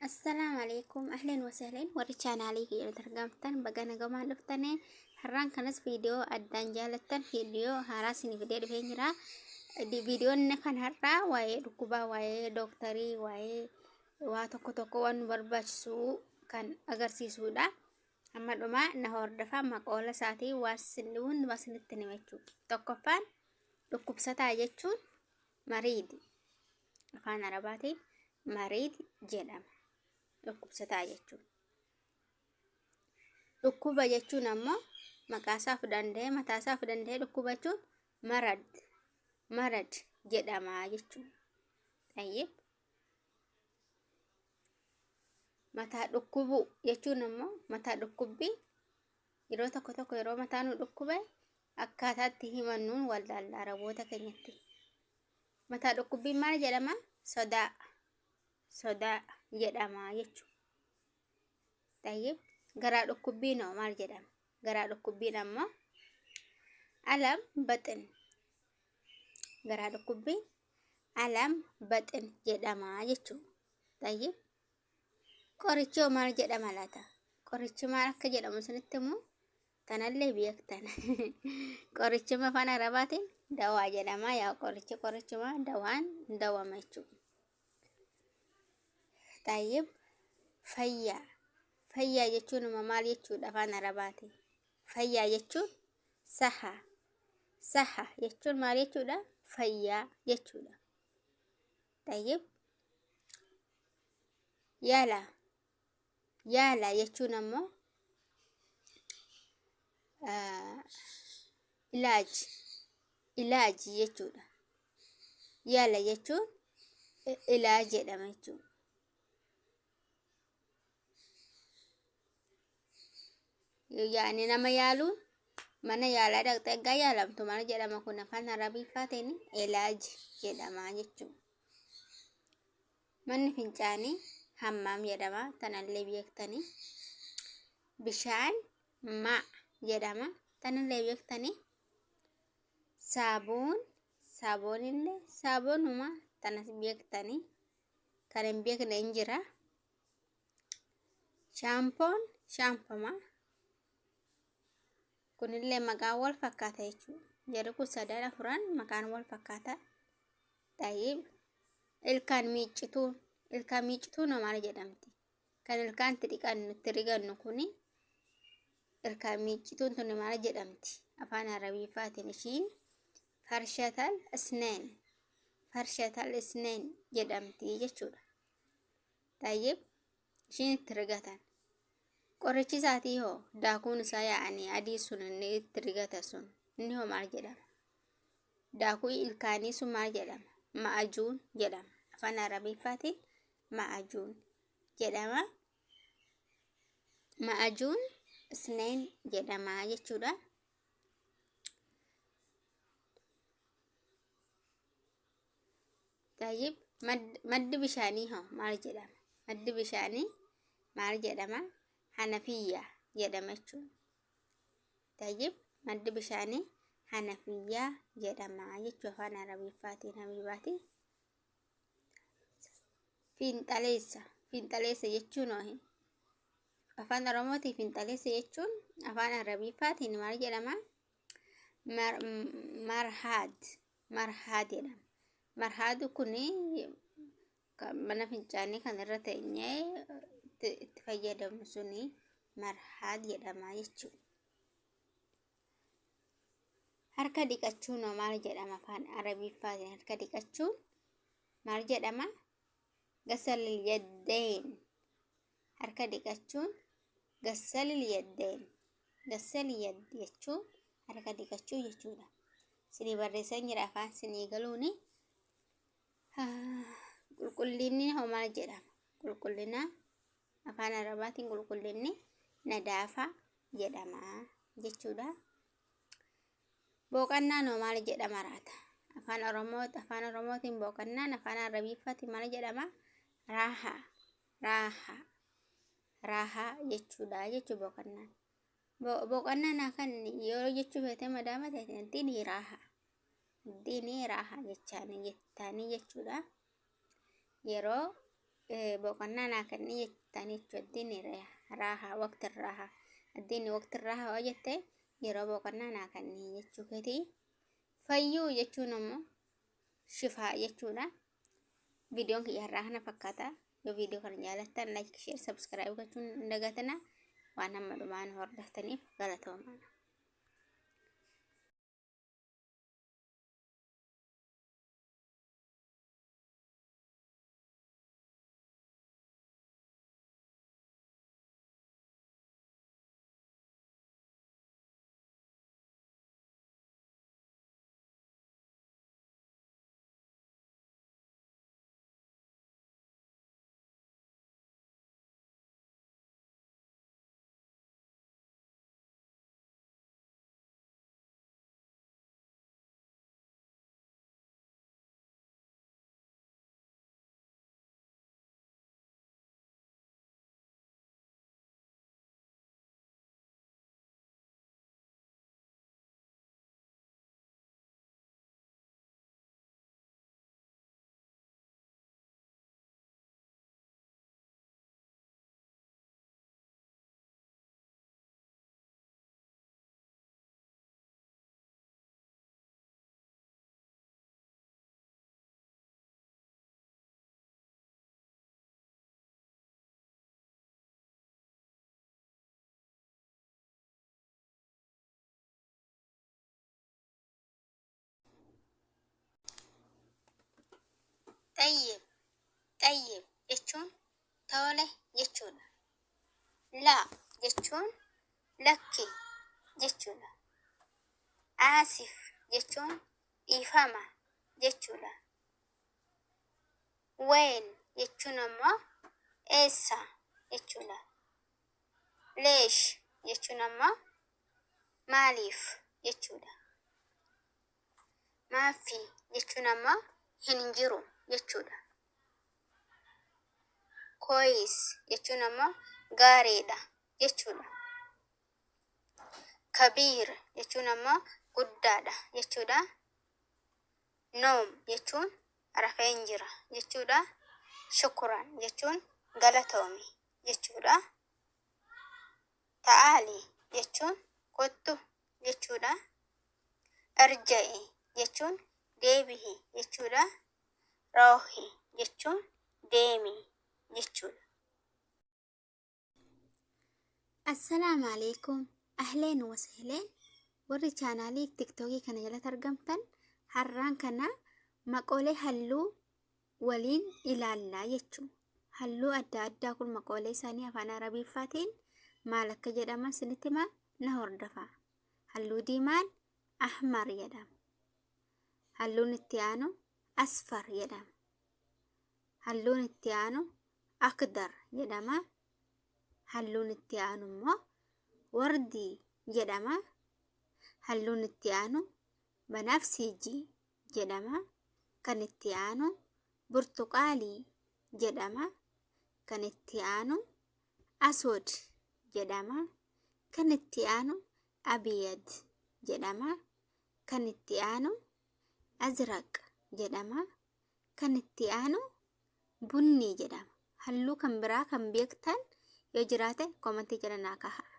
السلام عليكم، أهلا وسهلا ورجعنا عليك إلى ترجمتن بقنا جمال لفتني هران كنس فيديو أدان جالتن فيديو هراسني فيديو بينجرا di video ini kan harra wae dukuba wae doktari wae wa toko wan barbasu kan agar si sudah amma duma nahor dafa maqola saati wasinun wasinittini mechu tokkofan dukkubsata jechuun mariidi afaan arabaati mariid jedhama dhukkubsataa jechuun dhukkuba jechuun ammoo maqaasaaf danda'e mataasaaf danda'e dhukkubachuun marad jedhama jechuun tayyib mataa dhukkubu jechuun ammoo mataa dhukkubbii yeroo tokko yeroo mataan dhukkube akkaataatti himannuun wallalla araboota keenyatti mataa dhukkubbii maal jedhama sodaa jedhama jechuudha. Tayyib garaa dhukkubbii noo maal jedhama? Garaa dhukkubbiin ammoo alam baxin. Garaa dhukkubbiin alam baxin jedhama jechuudha. Tayyib qorichi maal jedhama laata? Qorichi maal akka jedhamu isinitti himu tanallee beektan. Qorichi afaan arabaatiin dawaa jedhama. Yaa qorichi dawaan dawama jechuudha. Tayyib fayyaa jechuun maal jechuudha afaan arabaati fayyaa jechuun saha jechuun maal jechuudha fayyaa jechuudha. Tayyib yaala jechuun ammoo ilaaji jechuudha. Yaala jechuun ilaaj jedhama jechuudha. Yaani nama yaaluun mana yaalaa dhaqxee egaa yaalamtu maal jedhama kun afaan arabiffaatiin ilaaj jedhama jechuudha. Manni fincaanii hammaam jedhama tanallee beektanii. Bishaan jedhama tanallee beektanii. Saabuunillee saabuunuma tanas beektanii. Kan hin beekne hin jira. Shaampoma kunillee maqaan wal fakkaata jechuudha. Jarri kun sadan afuran maqaan wal fakkaata. Tayyib ilkaan miiccituu maal jedhamti? Kan ilkaan itti rigannu kuni ilkaan miiccituun tuni maal jedhamti? Afaan arabiffaatiin ishiin farshatal isneen jedhamti jechuudha. Tayyib ishiin itti rigatan. Qorichi isaatii hoo daakuun isaa yaa'anii adii sun inni itti rigata sun inni hoo maal jedhama? Daakuu ilkaanii sun maal jedhama? Ma'ajuun jedhama. Afaan arabiffaatiin ma'ajuun jedhama. Ma'ajuun isneen jedhama jechuudha. Tayyib maddi bishaanii hoo maal jedhama? Maddi bishaanii maal jedhama? Hanafiyyaa jedhama jechuudha. Tayyib maddi bishaanii hanafiyyaa jedhama jechuudha afaan arabiffaatiin habibaati. Fiinxaleessa jechuun afaan oromootiin fiinxaleessa jechuun afaan arabiffaatiin maal jedhama? Marhaad jedhama. Marhaadu kuni mana fincaanii kan irra teenyee itti fayyadamu suni marhaad jedhama jechuudha. Harka dhiqachuun maal jedhama afaan arabiffaatiin? Harka dhiqachuun maal jedhama? Gasalil yaddeen. Harka dhiqachuun gasalil yaddeen. Gasalil yaddi jechuun harka dhiqachuu jechuudha. Sinii barreessan jira afaan sinii galuuni. Qulqullinni hoo maal jedhama? Qulqullina afaan arabaatiin qulqullinni nadaafa jedhama jechuudha. Boqonnaan hoo maal jedhama laata? Afaan oromootiin boqonnaan afaan arabiffaatiin maal jedhama? Raahaa jechuudha jechuu boqonnaan. Boqonnaan kan yoo jechuu feete madaama ta'e diinii raahaa jechaanii jechuudha. Yeroo boqonnaa naa kenni jettanii jechuun raahaa waqti raahaa addiin waqti raahaa hojjette yeroo boqonnaa naa kenni jechuu keeti. Fayyuu jechuun ammoo shifaa jechuudha. Viidiyoon kiyya har'aa kana fakkaata. Yoo viidiyoo kana jaalattan like, share, subscribe gochuun hin dagatinaa. Waan amma dhumaan hordoftaniif galatoomaa. Tayyib jechuun tole jechuudha. Laa jechuun lakki jechuudha. Aasif jechuun dhiifama jechuudha. Ween jechuun ammoo eessa jechuudha. Leesh jechuun ammoo maaliif jechuudha. Maafi jechuun ammoo hin jiru jechuudha. Koyis jechuun ammoo gaariidha jechuudha. Kabiir jechuun ammoo guddaadha jechuudha. Noom jechuun rafeen jira jechuudha. Shukuran jechuun galatoomi jechuudha. Ta'aali jechuun kottu jechuudha. Arja'i jechuun deebi'i jechuudha. Roohi jechuun deemi jechuudha. Assalaamu alaikum. Ahleen wasahleen. Warri chaanaalii tiktookii kana jalatti argamtan har'aan kana maqoolee halluu waliin ilaallaa jechuudha. Halluu adda addaa kun maqoolee isaanii afaan arabiffaatiin maal akka jedhaman isinitti himaa na hordofaa. Halluu diimaan ahmar jedhama. Halluun itti aanu asfar jedhama. Halluun itti aanu akdar jedhama. Halluun itti aanu immoo wardii jedhama. Halluun itti aanu banafsiijii jedhama. Kan itti aanu burtuqaalii jedhama. Kan itti aanu aswad jedhama. Kan itti aanu abiyad jedhama. Kan itti aanu azraq jedhama. Kan itti aanu bunni jedhama. Halluu kan biraa kan beektan yoo jiraate komentii jala naa kaa'aa.